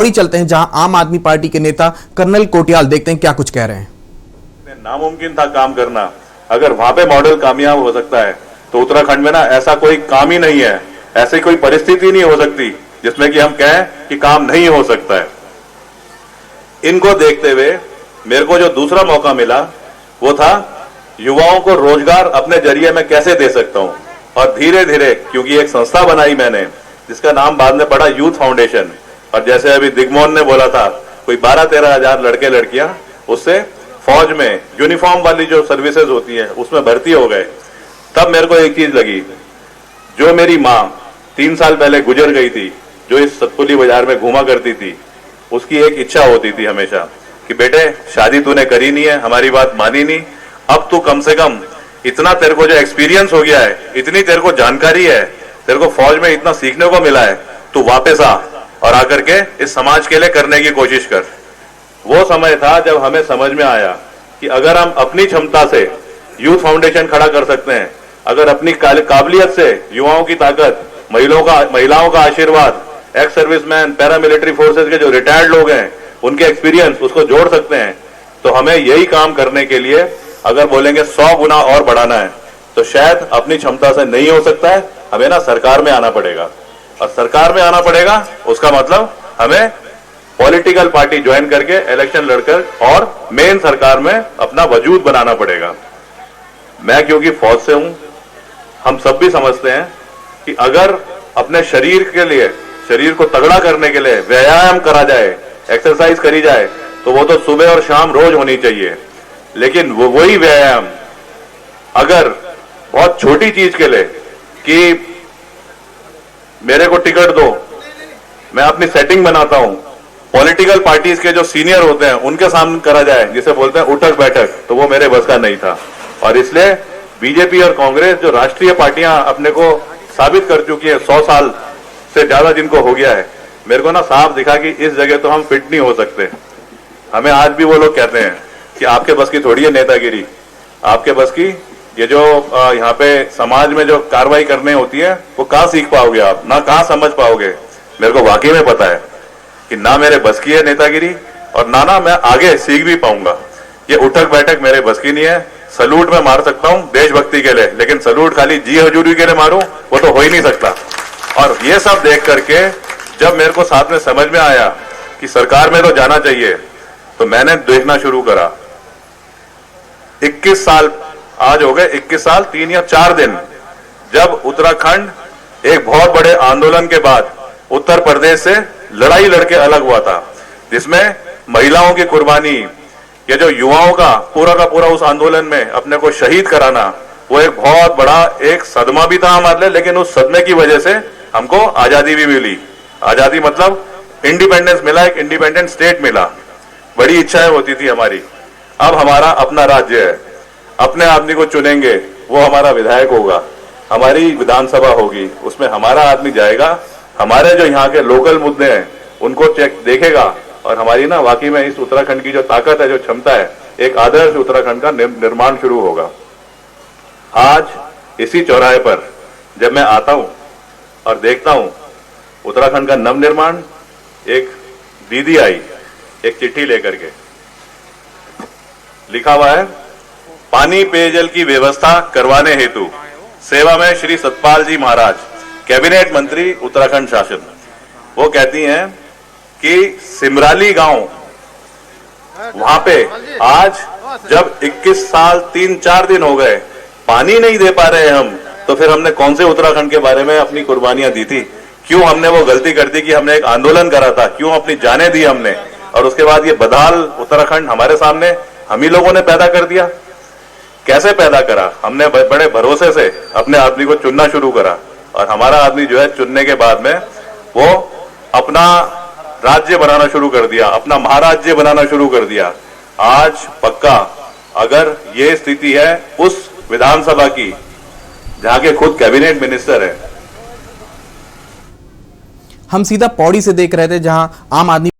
पौड़ी चलते हैं जहां आम आदमी पार्टी के नेता कर्नल कोटियाल, देखते हैं क्या कुछ कह रहे हैं। नामुमकिन था काम करना, अगर वहां पे मॉडल कामयाब हो सकता है तो उत्तराखंड में ना ऐसा कोई काम ही नहीं है, ऐसी कोई परिस्थिति नहीं हो सकती जिसमें कि हम कहें कि काम नहीं हो सकता है। इनको देखते हुए मेरे को जो दूसरा मौका मिला वो था युवाओं को रोजगार अपने जरिए में कैसे दे सकता हूं, और धीरे धीरे क्योंकि एक संस्था बनाई मैंने जिसका नाम बाद में पड़ा यूथ फाउंडेशन, और जैसे अभी दिग्मोहन ने बोला था कोई 12-13 हजार लड़के लड़कियां उससे फौज में यूनिफॉर्म वाली जो सर्विसेज होती है उसमें भर्ती हो गए। तब मेरे को एक चीज लगी, जो मेरी माँ 3 साल पहले गुजर गई थी, जो इस सतपुली बाजार में घूमा करती थी, उसकी एक इच्छा होती थी हमेशा कि बेटे शादी तूने करी नहीं है, हमारी बात मानी नहीं, अब तू कम से कम इतना तेरे को जो एक्सपीरियंस हो गया है, इतनी तेरे को जानकारी है, तेरे को फौज में इतना सीखने को मिला है, तू वापस आ और आकर के इस समाज के लिए करने की कोशिश कर। वो समय था जब हमें समझ में आया कि अगर हम अपनी क्षमता से यूथ फाउंडेशन खड़ा कर सकते हैं, अगर अपनी काबिलियत से युवाओं की ताकत, महिलाओं का आशीर्वाद, एक्स सर्विसमैन, पैरामिलिट्री फोर्सेज के जो रिटायर्ड लोग हैं उनके एक्सपीरियंस उसको जोड़ सकते हैं, तो हमें यही काम करने के लिए अगर बोलेंगे 100 गुना और बढ़ाना है तो शायद अपनी क्षमता से नहीं हो सकता है, हमें ना सरकार में आना पड़ेगा। और सरकार में आना पड़ेगा उसका मतलब हमें पॉलिटिकल पार्टी ज्वाइन करके इलेक्शन लड़कर और मेन सरकार में अपना वजूद बनाना पड़ेगा। मैं क्योंकि फौज से हूं, हम सब भी समझते हैं कि अगर अपने शरीर के लिए, शरीर को तगड़ा करने के लिए व्यायाम करा जाए, एक्सरसाइज करी जाए, तो वो तो सुबह और शाम रोज होनी चाहिए। लेकिन वही व्यायाम अगर बहुत छोटी चीज के लिए कि मेरे को टिकट दो, मैं अपनी सेटिंग बनाता हूं, पॉलिटिकल पार्टीज के जो सीनियर होते हैं उनके सामने करा जाए, जिसे बोलते हैं उठक बैठक, तो वो मेरे बस का नहीं था। और इसलिए बीजेपी और कांग्रेस जो राष्ट्रीय पार्टियां अपने को साबित कर चुकी है, 100 साल से ज्यादा जिनको हो गया है, मेरे को ना साफ दिखा कि इस जगह तो हम फिट नहीं हो सकते। हमें आज भी वो लोग कहते हैं कि आपके बस की थोड़ी है नेतागिरी, आपके बस की ये जो यहाँ पे समाज में जो कार्रवाई करने होती है वो कहाँ सीख पाओगे आप, ना कहाँ समझ पाओगे। मेरे को वाकई में पता है कि ना मेरे बस की है नेतागिरी, और ना मैं आगे सीख भी पाऊंगा। ये उठक बैठक मेरे बस की नहीं है। सलूट मैं मार सकता हूं देशभक्ति के लिए, लेकिन सलूट खाली जी हजूरी के लिए मारूं वो तो हो ही नहीं सकता। और ये सब देख करके जब मेरे को साथ में समझ में आया कि सरकार में तो जाना चाहिए, तो मैंने देखना शुरू करा। 21 साल आज हो गए, 21 साल 3 या 4 दिन, जब उत्तराखंड एक बहुत बड़े आंदोलन के बाद उत्तर प्रदेश से लड़ाई लड़के अलग हुआ था, जिसमें महिलाओं की कुर्बानी, ये जो युवाओं का पूरा उस आंदोलन में अपने को शहीद कराना, वो एक बहुत बड़ा एक सदमा भी था हमारे लिए। लेकिन उस सदमे की वजह से हमको आजादी भी मिली। आजादी मतलब इंडिपेंडेंस मिला, एक इंडिपेंडेंट स्टेट मिला। बड़ी इच्छाएं होती थी हमारी, अब हमारा अपना राज्य है, अपने आदमी को चुनेंगे, वो हमारा विधायक होगा, हमारी विधानसभा होगी, उसमें हमारा आदमी जाएगा, हमारे जो यहाँ के लोकल मुद्दे हैं उनको चेक देखेगा, और हमारी ना वाकई में इस उत्तराखंड की जो ताकत है, जो क्षमता है, एक आदर्श उत्तराखंड का निर्माण शुरू होगा। आज इसी चौराहे पर जब मैं आता हूं और देखता हूं उत्तराखंड का नवनिर्माण, एक दीदी आई एक चिट्ठी लेकर के, लिखा हुआ है पानी पेयजल की व्यवस्था करवाने हेतु सेवा में श्री सतपाल जी महाराज, कैबिनेट मंत्री उत्तराखंड शासन। वो कहती हैं कि सिमराली गांव, वहां पे आज जब 21 साल 3-4 दिन हो गए पानी नहीं दे पा रहे हम, तो फिर हमने कौन से उत्तराखंड के बारे में अपनी कुर्बानियां दी थी? क्यों हमने वो गलती कर दी कि हमने एक आंदोलन करा था? क्यों अपनी जानें दी हमने? और उसके बाद ये बदहाल उत्तराखंड हमारे सामने हम ही लोगों ने पैदा कर दिया। कैसे पैदा करा? हमने बड़े भरोसे से अपने आदमी को चुनना शुरू करा, और हमारा आदमी जो है चुनने के बाद में वो अपना राज्य बनाना शुरू कर दिया, अपना महाराज्य बनाना शुरू कर दिया। आज पक्का अगर ये स्थिति है उस विधानसभा की जहां के खुद कैबिनेट मिनिस्टर है। हम सीधा पौड़ी से देख रहे थे जहां आम आदमी